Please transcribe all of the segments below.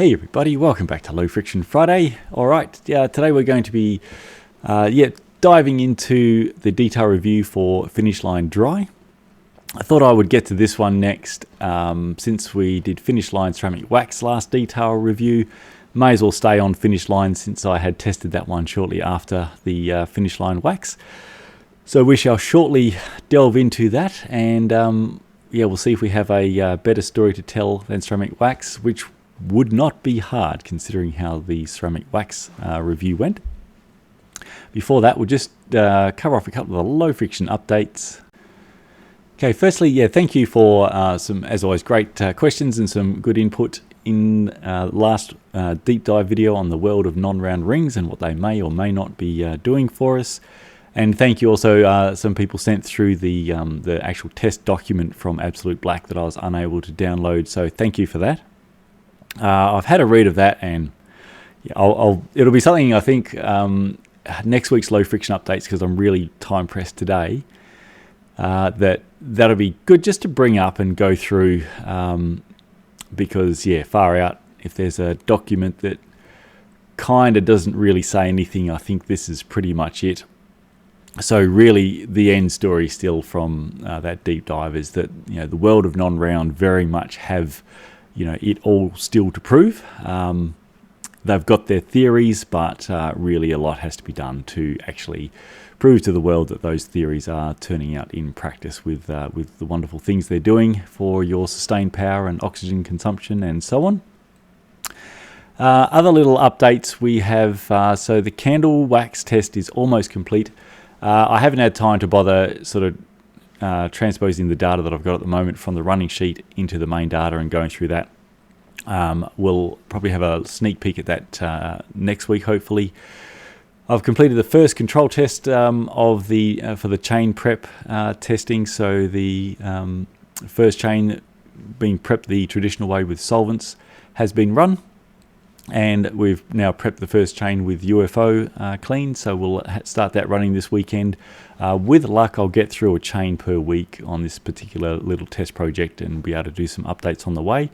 Hey everybody, welcome back to Low Friction Friday. Alright, today we're going to be diving into the detail review for Finish Line Dry. I thought I would get to this one next since we did Finish Line Ceramic Wax last detail review. May as well stay on Finish Line since I had tested that one shortly after the Finish Line Wax. So we shall shortly delve into that and we'll see if we have a better story to tell than Ceramic Wax, which would not be hard considering how the Ceramic Wax review went. Before that, we'll just cover off a couple of the low friction updates. Okay, firstly, thank you for some, as always, great questions and some good input in last deep dive video on the world of non-round rings and what they may or may not be doing for us. And thank you also, some people sent through the actual test document from Absolute Black that I was unable to download, so thank you for that. I've had a read of that, and it'll be something I think next week's low friction updates, because I'm really time pressed today. That'll be good just to bring up and go through, because far out. If there's a document that kind of doesn't really say anything, I think this is pretty much it. So really, the end story still from that deep dive is that the world of non-round very much have it all still to prove. They've got their theories, but really a lot has to be done to actually prove to the world that those theories are turning out in practice with the wonderful things they're doing for your sustained power and oxygen consumption and so on. Other little updates we have, so the candle wax test is almost complete. I haven't had time to bother sort of transposing the data that I've got at the moment from the running sheet into the main data and going through that. We'll probably have a sneak peek at that next week, hopefully. I've completed the first control test of the for the chain prep testing. So the first chain being prepped the traditional way with solvents has been run, and we've now prepped the first chain with UFO clean. So we'll start that running this weekend. With luck, I'll get through a chain per week on this particular little test project and be able to do some updates on the way.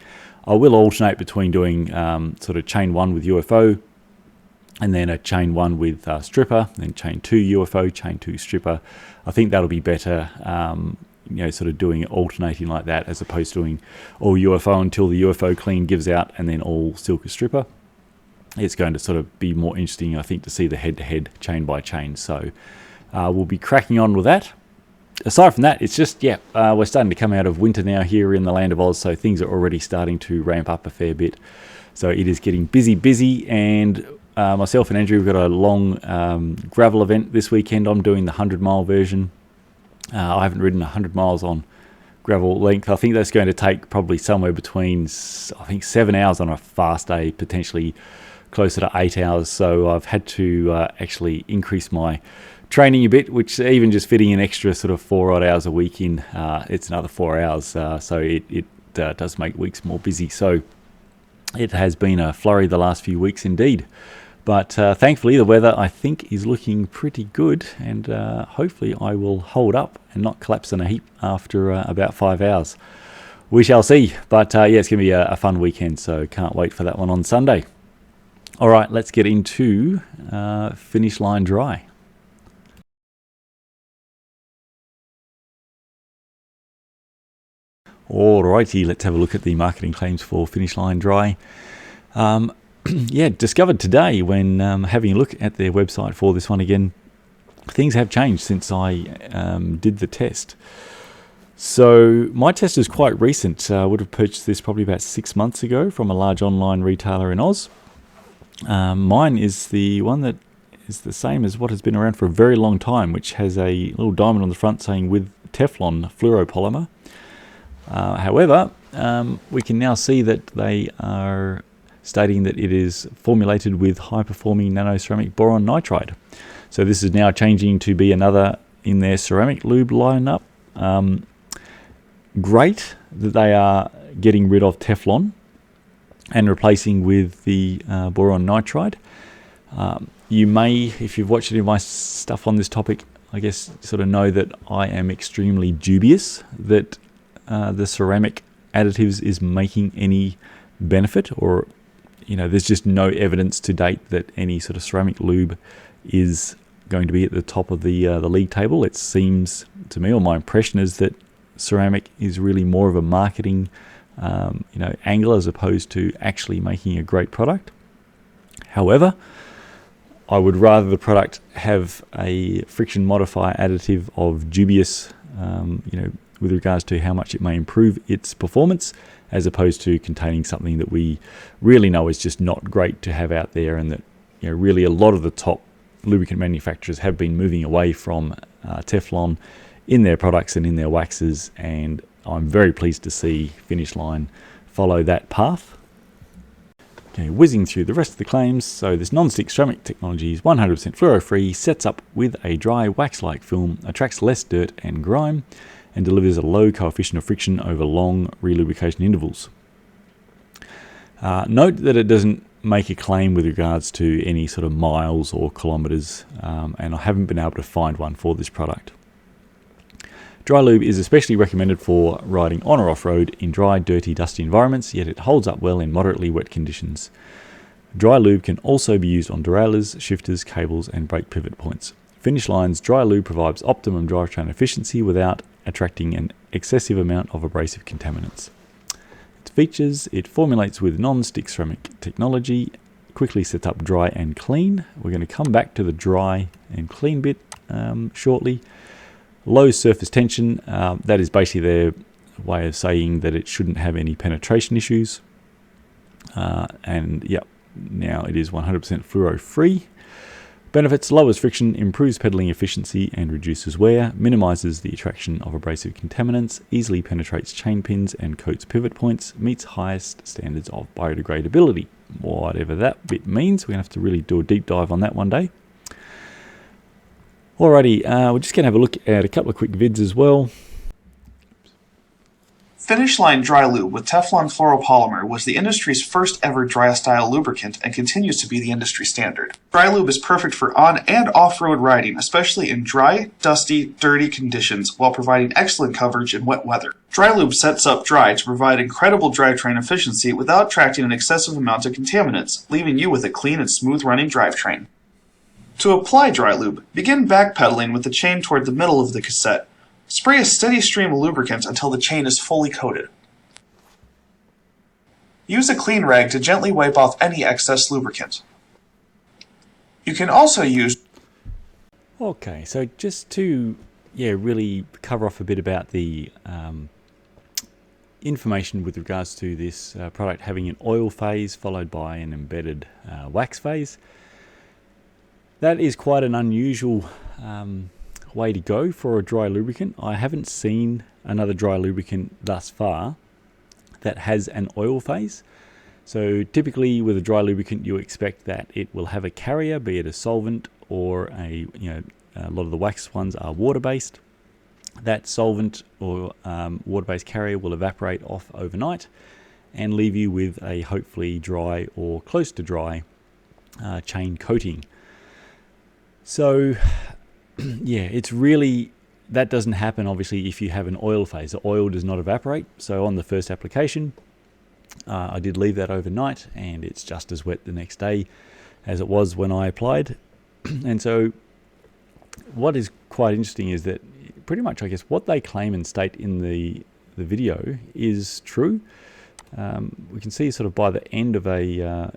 I will alternate between doing sort of chain 1 with UFO and then a chain 1 with stripper, then chain 2 UFO, chain 2 stripper. I think that'll be better, sort of doing it alternating like that, as opposed to doing all UFO until the UFO clean gives out and then all Silka stripper. It's going to sort of be more interesting, I think, to see the head-to-head chain by chain. So we'll be cracking on with that. Aside from that, it's just, we're starting to come out of winter now here in the land of Oz, so things are already starting to ramp up a fair bit. So it is getting busy, and myself and Andrew have got a long gravel event this weekend. I'm doing the 100-mile version. I haven't ridden 100 miles on gravel length. I think that's going to take probably somewhere between, 7 hours on a fast day, potentially closer to 8 hours. So I've had to actually increase my training a bit, which even just fitting an extra sort of 4 odd hours a week in, it's another 4 hours. So it does make weeks more busy. So it has been a flurry the last few weeks indeed. But thankfully the weather, I think, is looking pretty good, and hopefully I will hold up and not collapse in a heap after about 5 hours. We shall see. But it's going to be a fun weekend, so can't wait for that one on Sunday. All right, let's get into Finish Line Dry. Alrighty, let's have a look at the marketing claims for Finish Line Dry. Discovered today when having a look at their website for this one again, things have changed since I did the test. So my test is quite recent. I would have purchased this probably about 6 months ago from a large online retailer in Oz. Mine is the one that is the same as what has been around for a very long time, which has a little diamond on the front saying with Teflon fluoropolymer. However, we can now see that they are stating that it is formulated with high-performing nanoceramic boron nitride. So this is now changing to be another in their ceramic lube lineup. Great that they are getting rid of Teflon and replacing with the boron nitride. You may, if you've watched any of my stuff on this topic, I guess sort of know that I am extremely dubious that the ceramic additives is making any benefit, or there's just no evidence to date that any sort of ceramic lube is going to be at the top of the league table. It seems to me, or my impression is that ceramic is really more of a marketing angle as opposed to actually making a great product. However, I would rather the product have a friction modifier additive of dubious, with regards to how much it may improve its performance, as opposed to containing something that we really know is just not great to have out there, and that really a lot of the top lubricant manufacturers have been moving away from Teflon in their products and in their waxes, and I'm very pleased to see Finish Line follow that path. Okay, whizzing through the rest of the claims. So this non-stick ceramic technology is 100% fluoro-free, sets up with a dry wax-like film, attracts less dirt and grime, and delivers a low coefficient of friction over long relubrication intervals. Note that it doesn't make a claim with regards to any sort of miles or kilometers, and I haven't been able to find one for this product. Dry lube is especially recommended for riding on or off-road in dry, dirty, dusty environments, yet it holds up well in moderately wet conditions. Dry lube can also be used on derailleurs, shifters, cables, and brake pivot points. Finish Line's dry lube provides optimum drivetrain efficiency without attracting an excessive amount of abrasive contaminants. Its features: it formulates with non-stick ceramic technology, quickly sets up dry and clean. We're going to come back to the dry and clean bit shortly. Low surface tension, that is basically their way of saying that it shouldn't have any penetration issues. And yep, now it is 100% fluoro free. Benefits: lowers friction, improves pedaling efficiency and reduces wear, minimizes the attraction of abrasive contaminants, easily penetrates chain pins and coats pivot points, meets highest standards of biodegradability. Whatever that bit means, we're going to have to really do a deep dive on that one day. Alrighty, we're just going to have a look at a couple of quick vids as well. Finish Line Dry Lube with Teflon fluoropolymer was the industry's first ever dry-style lubricant and continues to be the industry standard. Dry Lube is perfect for on- and off-road riding, especially in dry, dusty, dirty conditions, while providing excellent coverage in wet weather. Dry Lube sets up dry to provide incredible drivetrain efficiency without attracting an excessive amount of contaminants, leaving you with a clean and smooth-running drivetrain. To apply Dry Lube, begin backpedaling with the chain toward the middle of the cassette. Spray a steady stream of lubricant until the chain is fully coated. Use a clean rag to gently wipe off any excess lubricant. You can also use... Okay, so just to really cover off a bit about the information with regards to this product having an oil phase followed by an embedded wax phase. That is quite an unusual way to go for a dry lubricant. I haven't seen another dry lubricant thus far that has an oil phase. So typically with a dry lubricant you expect that it will have a carrier, be it a solvent or a lot of the wax ones are water-based. That solvent or water-based carrier will evaporate off overnight and leave you with a hopefully dry or close to dry chain coating. So it's really, that doesn't happen obviously if you have an oil phase. The oil does not evaporate. So on the first application, I did leave that overnight and it's just as wet the next day as it was when I applied. And so what is quite interesting is that pretty much, I guess, what they claim and state in the video is true. We can see sort of by the end of a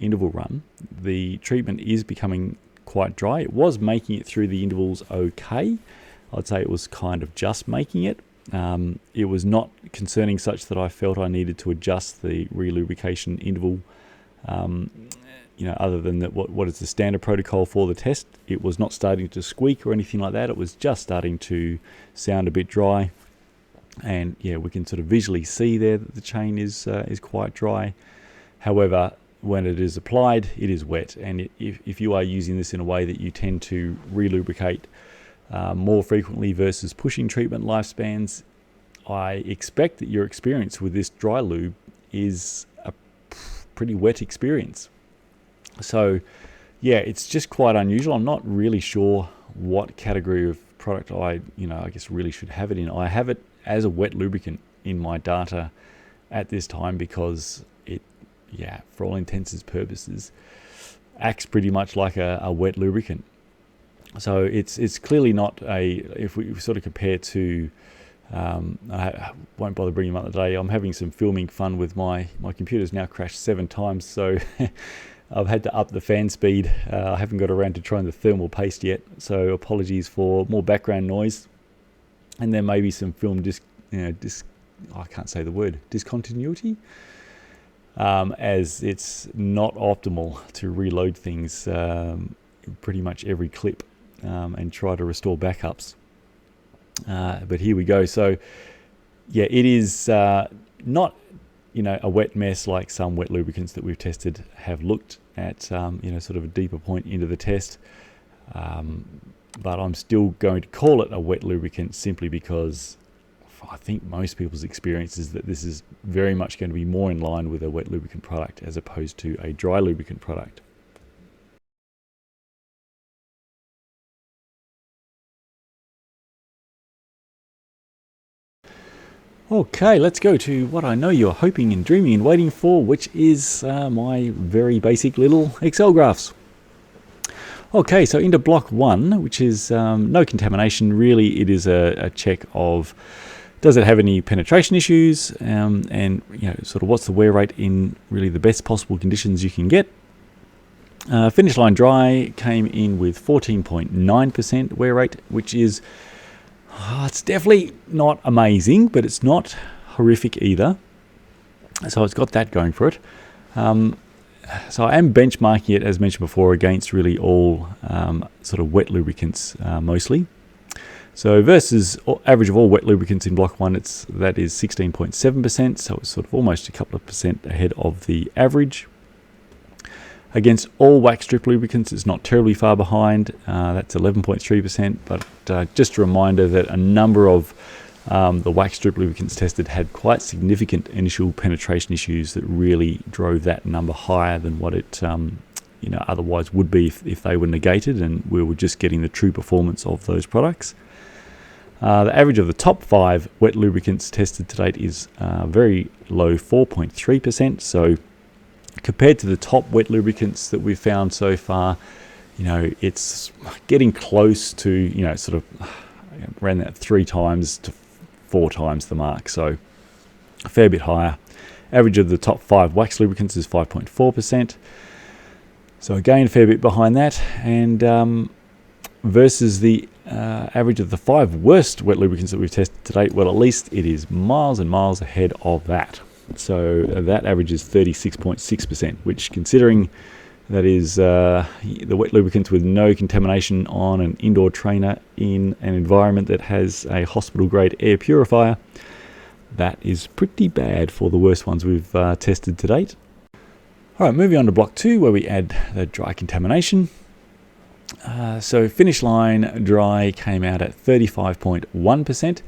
interval run, the treatment is becoming quite dry. It was making it through the intervals okay. I'd say it was kind of just making it. It was not concerning such that I felt I needed to adjust the relubrication interval. Other than that, what is the standard protocol for the test? It was not starting to squeak or anything like that. It was just starting to sound a bit dry. And we can sort of visually see there that the chain is quite dry. However, when it is applied, it is wet, and if you are using this in a way that you tend to relubricate more frequently versus pushing treatment lifespans, I expect that your experience with this dry lube is a pretty wet experience. So it's just quite unusual. I'm not really sure what category of product I guess really should have it in. I have it as a wet lubricant in my data at this time because yeah, for all intents and purposes, acts pretty much like a wet lubricant. So it's clearly not if we sort of compare to, I won't bother bringing them up today. I'm having some filming fun with my computer's now crashed 7 times, so I've had to up the fan speed. I haven't got around to trying the thermal paste yet, so apologies for more background noise, and there may be some film I can't say the word, discontinuity, as it's not optimal to reload things pretty much every clip and try to restore backups. But here we go. So yeah, it is not a wet mess like some wet lubricants that we've tested have looked at, sort of a deeper point into the test. But I'm still going to call it a wet lubricant simply because I think most people's experience is that this is very much going to be more in line with a wet lubricant product as opposed to a dry lubricant product. Okay, let's go to what I know you're hoping and dreaming and waiting for, which is my very basic little Excel graphs. Okay, so into block 1, which is no contamination. Really, it is a check of, does it have any penetration issues, and sort of what's the wear rate in really the best possible conditions you can get. Finish line dry came in with 14.9% wear rate, which is it's definitely not amazing, but it's not horrific either. So it's got that going for it. So I am benchmarking it, as mentioned before, against really all sort of wet lubricants mostly. So versus average of all wet lubricants in block 1, that is 16.7%. So it's sort of almost a couple of percent ahead of the average. Against all wax strip lubricants, it's not terribly far behind. That's 11.3%. But just a reminder that a number of the wax strip lubricants tested had quite significant initial penetration issues that really drove that number higher than what it otherwise would be if they were negated and we were just getting the true performance of those products. The average of the top 5 wet lubricants tested to date is very low, 4.3%. So compared to the top wet lubricants that we've found so far, it's getting close to, sort of around that 3 times to 4 times the mark. So a fair bit higher. Average of the top 5 wax lubricants is 5.4%. So again, a fair bit behind that. And versus the average of the 5 worst wet lubricants that we've tested to date, well, at least it is miles and miles ahead of that. So that average is 36.6%, which, considering that is the wet lubricants with no contamination on an indoor trainer in an environment that has a hospital-grade air purifier, that is pretty bad for the worst ones we've tested to date. All right, moving on to block 2, where we add the dry contamination. So finish line dry came out at 35.1%.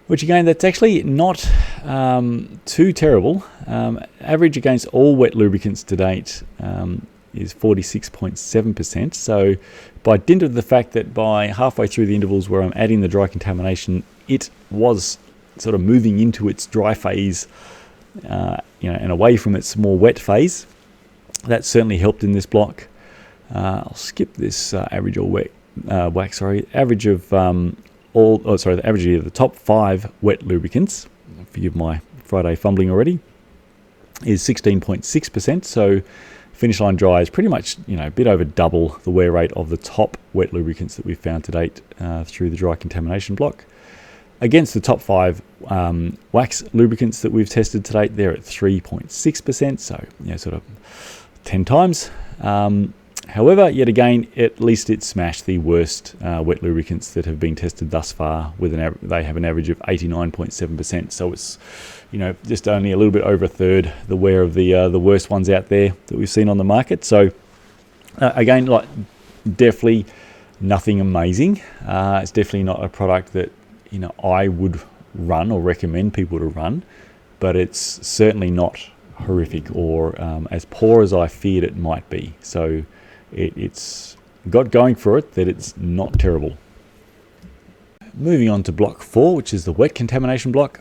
Which again, that's actually not too terrible. Average against all wet lubricants to date is 46.7%. So by dint of the fact that by halfway through the intervals where I'm adding the dry contamination, it was sort of moving into its dry phase, and away from its more wet phase, that certainly helped in this block. I'll skip this average all wet wax. Sorry, average of the average of the top 5 wet lubricants, forgive my Friday fumbling already, is 16.6%. So finish line dry is pretty much, a bit over double the wear rate of the top wet lubricants that we've found to date through the dry contamination block. Against the top 5 wax lubricants that we've tested to date, they're at 3.6%, so sort of 10 times. However, yet again, at least it smashed the worst wet lubricants that have been tested thus far. They have an average of 89.7%. So it's, just only a little bit over a third the wear of the worst ones out there that we've seen on the market. So again, definitely nothing amazing. It's definitely not a product that I would run or recommend people to run, but it's certainly not horrific or as poor as I feared it might be. So it's got going for it that it's not terrible. Moving on to block 4, which is the wet contamination block.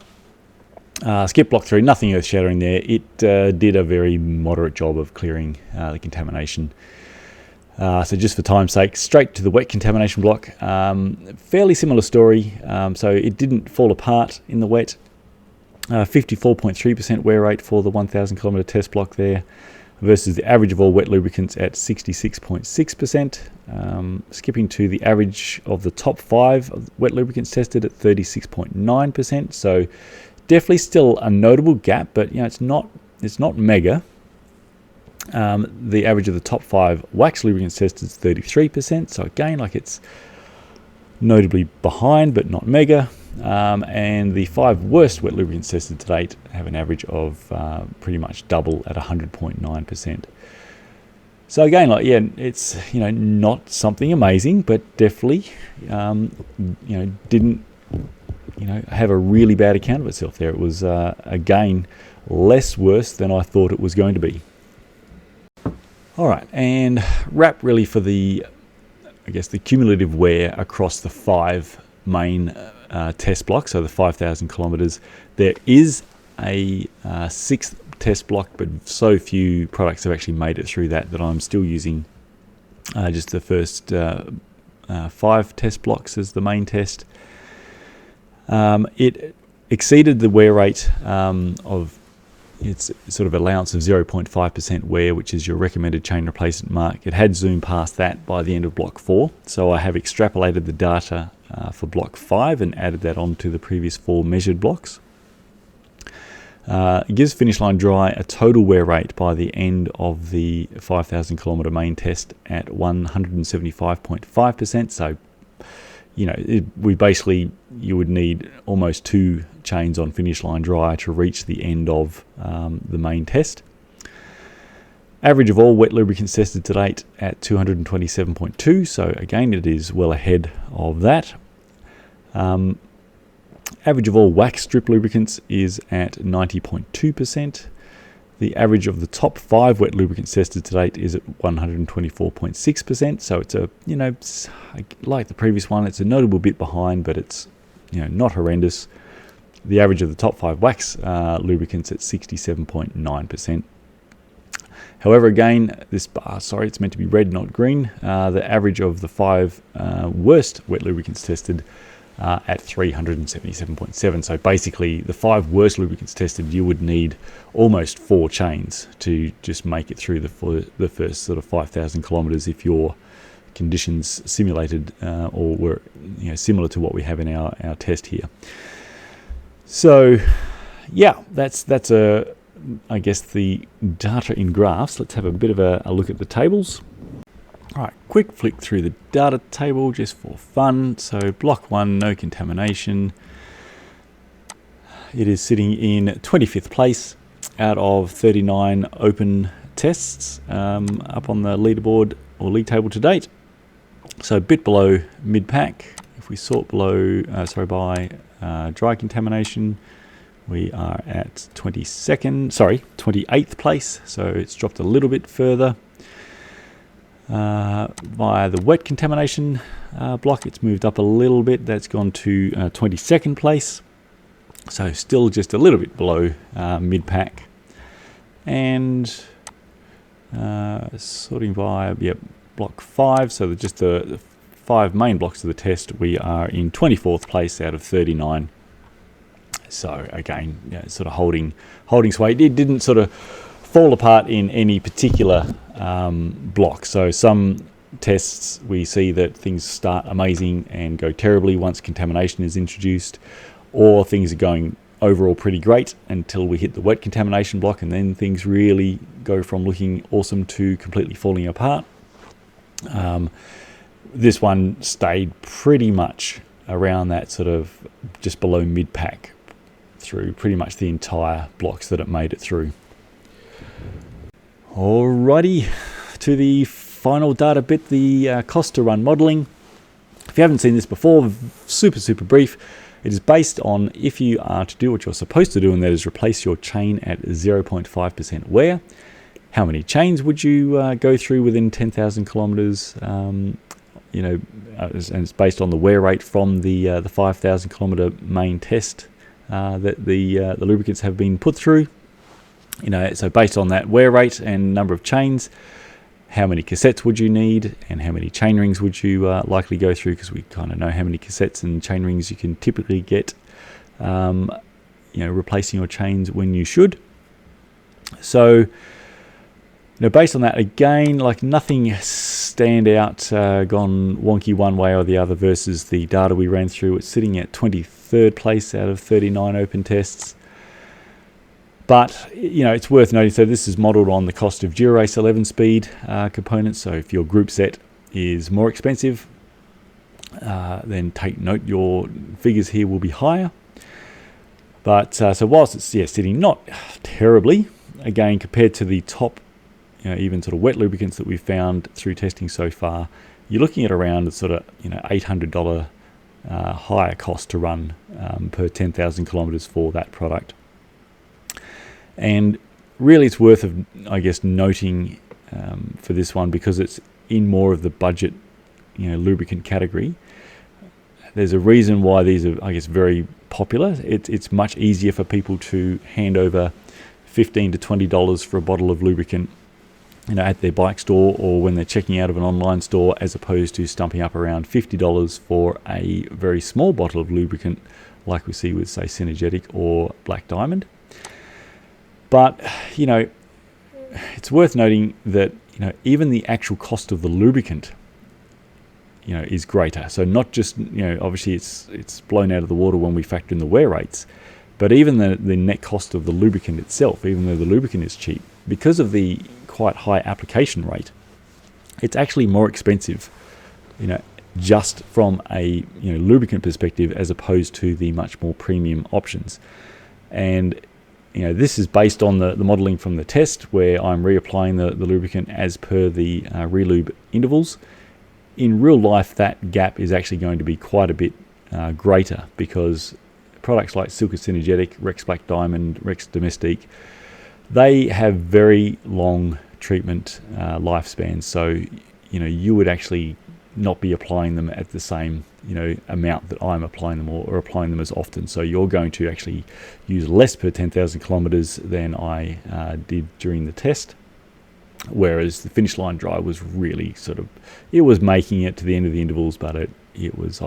Skip block 3, nothing earth shattering there. It did a very moderate job of clearing the contamination. So just for time's sake, straight to the wet contamination block. Fairly similar story. So it didn't fall apart in the wet. 54.3% wear rate for the 1,000 kilometre test block there, versus the average of all wet lubricants at 66.6%. Skipping to the average of the top 5 of wet lubricants tested at 36.9%. So definitely still a notable gap, but it's not mega. The average of the top 5 wax lubricants tested is 33%. So again, it's notably behind, but not mega. And the 5 worst wet lubricants tested to date have an average of pretty much double at 100.9%. So again, it's not something amazing, but definitely didn't have a really bad account of itself there. It was again less worse than I thought it was going to be. All right, and wrap really for the cumulative wear across the 5 main test blocks, so the 5,000 kilometers. There is a 6th test block, but so few products have actually made it through that I'm still using just the first 5 test blocks as the main test. It exceeded the wear rate of its sort of allowance of 0.5% wear, which is your recommended chain replacement mark. It had zoomed past that by the end of block 4, so I have extrapolated the data for block 5 and added that onto the previous 4 measured blocks. It gives Finish Line Dry a total wear rate by the end of the 5,000 kilometre main test at 175.5%. So you would need almost 2 chains on Finish Line Dry to reach the end of the main test. Average of all wet lubricants tested to date at 227.2, so again it is well ahead of that. Average of all wax strip lubricants is at 90.2%. The average of the top 5 wet lubricants tested to date is at 124.6%. So it's like the previous one, it's a notable bit behind, but it's not horrendous. The average of the top 5 wax lubricants at 67.9%. However, again, this bar, it's meant to be red, not green. The average of the 5 worst wet lubricants tested at 377.7. So basically, the 5 worst lubricants tested, you would need almost 4 chains to just make it through the first sort of 5,000 kilometers if your conditions simulated or were similar to what we have in our test here. So yeah, that's the data in graphs. Let's have a bit of a look at the tables. All right, quick flick through the data table just for fun. So block 1, no contamination. It is sitting in 25th place out of 39 open tests up on the leaderboard or league table to date. So a bit below mid-pack. If we sort below, by dry contamination, we are at 28th place. So it's dropped a little bit further. Via the wet contamination block, it's moved up a little bit. That's gone to 22nd place. So still just a little bit below mid-pack. And sorting via block 5, so just the 5 main blocks of the test, we are in 24th place out of 39. So again, sort of holding sway. It didn't sort of fall apart in any particular block. So some tests we see that things start amazing and go terribly once contamination is introduced, or things are going overall pretty great until we hit the wet contamination block, and then things really go from looking awesome to completely falling apart. This one stayed pretty much around that sort of just below mid-pack through pretty much the entire blocks that it made it through. Alrighty, to the final data bit, the cost to run modeling. If you haven't seen this before, super brief. It is based on if you are to do what you're supposed to do, and that is replace your chain at 0.5% wear. How many chains would you go through within 10,000 kilometers? And it's based on the wear rate from the 5,000 kilometer main test that the lubricants have been put through. So based on that wear rate and number of chains, how many cassettes would you need, and how many chain rings would you likely go through, because we kind of know how many cassettes and chain rings you can typically get, replacing your chains when you should. So, based on that, again, like nothing stand out, gone wonky one way or the other versus the data we ran through. It's sitting at 23rd place out of 39 open tests. But, it's worth noting, so this is modeled on the cost of Dura-Ace 11-speed components. So if your group set is more expensive, then take note your figures here will be higher. But so whilst it's sitting not terribly, again, compared to the top, even sort of wet lubricants that we've found through testing so far, you're looking at around the sort of $800 higher cost to run per 10,000 kilometers for that product. And really it's worth, noting for this one, because it's in more of the budget, lubricant category. There's a reason why these are, very popular. It's much easier for people to hand over $15 to $20 for a bottle of lubricant, at their bike store or when they're checking out of an online store, as opposed to stumping up around $50 for a very small bottle of lubricant, like we see with, say, Synergetic or Black Diamond. But, it's worth noting that, even the actual cost of the lubricant, is greater. So not just, obviously it's blown out of the water when we factor in the wear rates, but even the net cost of the lubricant itself, even though the lubricant is cheap, because of the quite high application rate, it's actually more expensive, just from a lubricant perspective, as opposed to the much more premium options. And this is based on the modeling from the test, where I'm reapplying the lubricant as per the relube intervals. In real life, that gap is actually going to be quite a bit greater, because products like Silka Synergetic, Rex Black Diamond, Rex Domestique, they have very long treatment lifespans. So, you would actually not be applying them at the same amount that I'm applying them, or applying them as often. So you're going to actually use less per 10,000 kilometers than I did during the test. Whereas the finish line dry was really it was making it to the end of the intervals, but I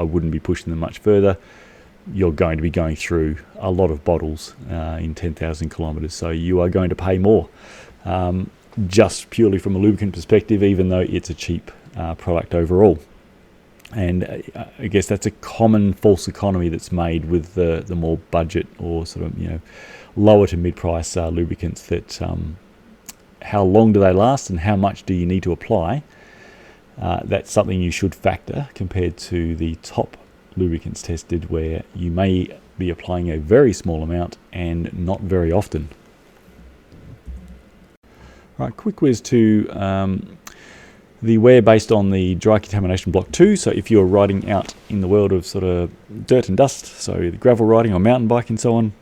wouldn't be pushing them much further. You're going to be going through a lot of bottles in 10,000 kilometers, so you are going to pay more, just purely from a lubricant perspective, even though it's a cheap product overall. And I guess that's a common false economy that's made with the more budget or lower to mid-price lubricants, that how long do they last and how much do you need to apply? That's something you should factor compared to the top lubricants tested, where you may be applying a very small amount and not very often. All right, quick whiz to the wear based on the dry contamination block 2. So if you're riding out in the world of dirt and dust, so the gravel riding or mountain bike and so on,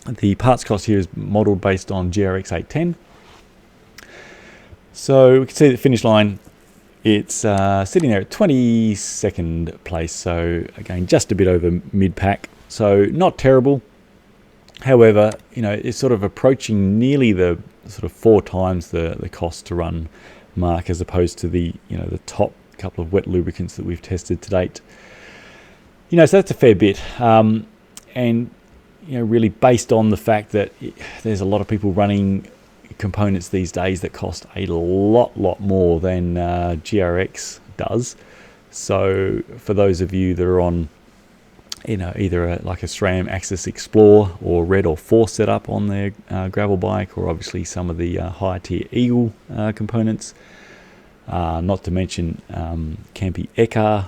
the parts cost here is modeled based on GRX 810. So we can see the finish line, it's sitting there at 22nd place. So again, just a bit over mid-pack. So not terrible. However, it's approaching nearly the 4 times the cost to run mark, as opposed to the the top couple of wet lubricants that we've tested to date. So that's a fair bit, and really based on the fact that there's a lot of people running components these days that cost a lot more than GRX does. So for those of you that are on either a SRAM Axis Explore or Red or Force setup on their gravel bike, or obviously some of the higher tier Eagle components, not to mention Campy Ekar,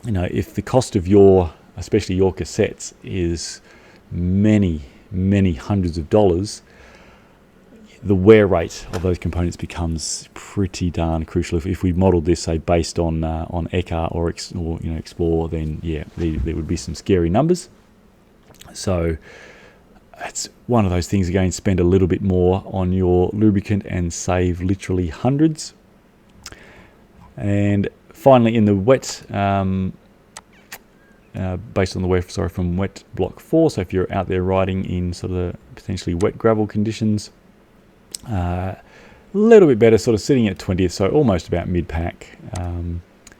if the cost of especially your cassettes, is many hundreds of dollars, the wear rate of those components becomes pretty darn crucial. If we modelled this, say, based on Ekar or Explore, then there would be some scary numbers. So it's one of those things, again, spend a little bit more on your lubricant and save literally hundreds. And finally, in the wet based on the wear, from wet block 4. So if you're out there riding in sort of the potentially wet gravel conditions, a little bit better, sort of sitting at 20th, so almost about mid-pack.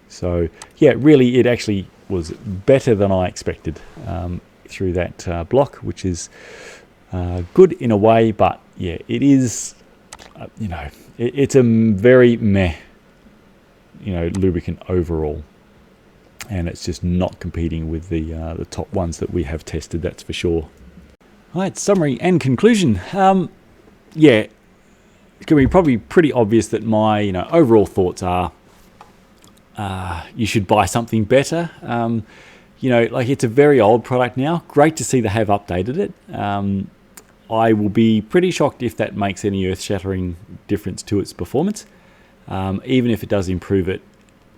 So yeah, really it actually was better than I expected through that block, which is good in a way, but yeah, it is, it's a very meh, lubricant overall, and it's just not competing with the top ones that we have tested, that's for sure. All right, summary and conclusion. Yeah, it's going to be probably pretty obvious that my overall thoughts are you should buy something better. Like, it's a very old product now. Great to see they have updated it. I will be pretty shocked if that makes any earth-shattering difference to its performance. Even if it does improve it,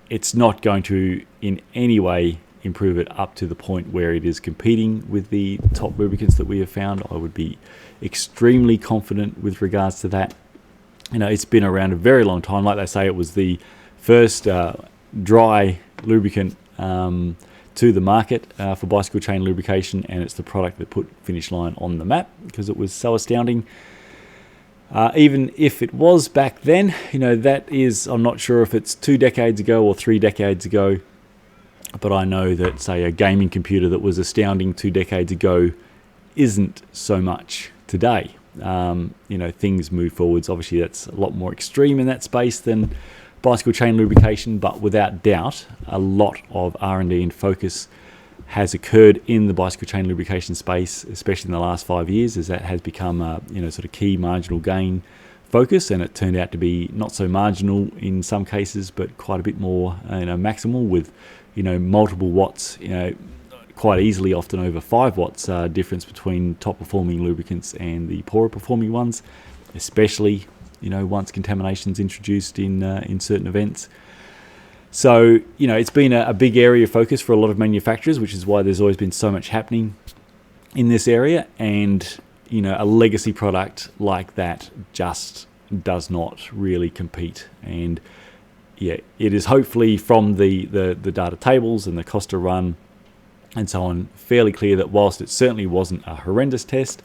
it's not going to in any way improve it up to the point where it is competing with the top lubricants that we have found. I would be extremely confident with regards to that. It's been around a very long time. Like they say, it was the first dry lubricant to the market for bicycle chain lubrication, and it's the product that put Finish Line on the map because it was so astounding. Even if it was back then, that is, I'm not sure if it's 2 decades ago or 3 decades ago, but I know that, say, a gaming computer that was astounding 2 decades ago isn't so much today. Things move forwards. Obviously, that's a lot more extreme in that space than bicycle chain lubrication, but without doubt, a lot of R&D and focus has occurred in the bicycle chain lubrication space, especially in the last 5 years, as that has become a sort of key marginal gain focus, and it turned out to be not so marginal in some cases, but quite a bit more maximal, with multiple watts, quite easily, often over 5 watts difference between top performing lubricants and the poorer performing ones, especially once contamination's introduced in certain events. So, it's been a big area of focus for a lot of manufacturers, which is why there's always been so much happening in this area. And, a legacy product like that just does not really compete. And yeah, it is hopefully from the data tables and the cost to run and so on, fairly clear that whilst it certainly wasn't a horrendous test,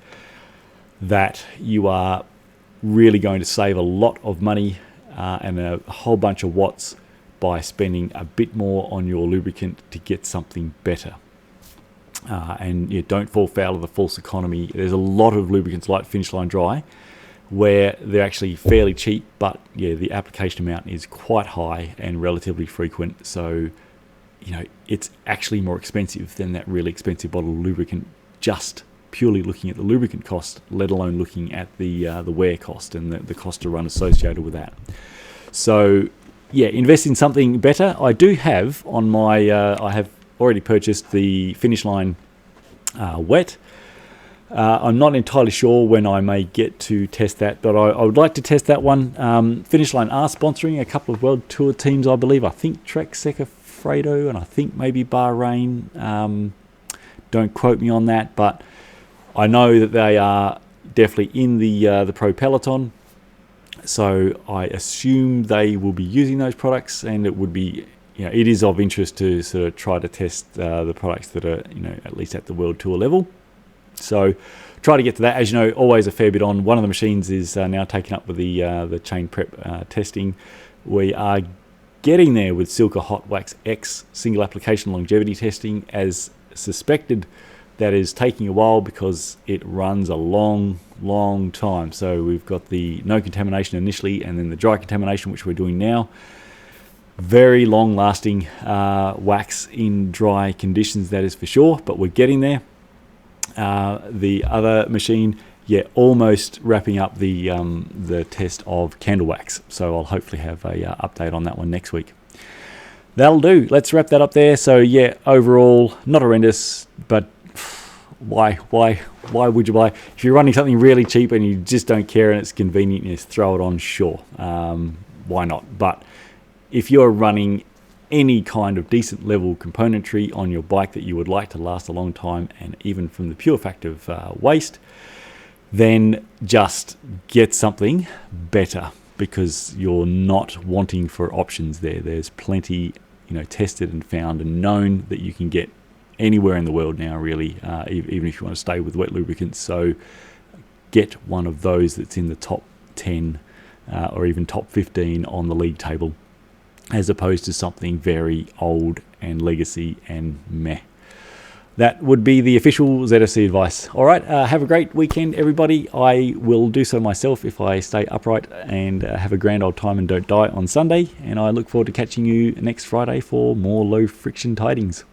that you are really going to save a lot of money and a whole bunch of watts by spending a bit more on your lubricant to get something better. And don't fall foul of the false economy. There's a lot of lubricants like Finish Line Dry where they're actually fairly cheap, but yeah, the application amount is quite high and relatively frequent. So, it's actually more expensive than that really expensive bottle of lubricant, just purely looking at the lubricant cost, let alone looking at the wear cost and the cost to run associated with that. So yeah, invest in something better. I do have on my, I have already purchased the Finish Line Wet. I'm not entirely sure when I may get to test that, but I would like to test that one. Finish Line are sponsoring a couple of World Tour teams, I believe. I think Trek Segafredo and I think maybe Bahrain. Don't quote me on that, but I know that they are definitely in the Pro Peloton. So I assume they will be using those products, and it would be, it is of interest to sort of try to test the products that are, at least at the World Tour level. So try to get to that. As you know, always a fair bit on. One of the machines is now taken up with the chain prep testing. We are getting there with Silka Hot Wax X single application longevity testing. As suspected, that is taking a while because it runs a long time. So we've got the no contamination initially, and then the dry contamination, which we're doing now. Very long lasting wax in dry conditions, that is for sure, but we're getting there. The other machine, almost wrapping up the test of candle wax. So I'll hopefully have a update on that one next week. That'll do. Let's wrap that up there. So overall, not horrendous, but why would you buy? If you're running something really cheap and you just don't care and it's convenient, just throw it on, sure. Why not? But if you're running any kind of decent level componentry on your bike that you would like to last a long time, and even from the pure fact of waste, then just get something better, because you're not wanting for options there. There's plenty, tested and found and known that you can get anywhere in the world now, really, even if you want to stay with wet lubricants. So get one of those that's in the top 10 or even top 15 on the league table, as opposed to something very old and legacy and meh. That would be the official ZSC advice. All right, have a great weekend, everybody. I will do so myself if I stay upright, and have a grand old time and don't die on Sunday. And I look forward to catching you next Friday for more low friction tidings.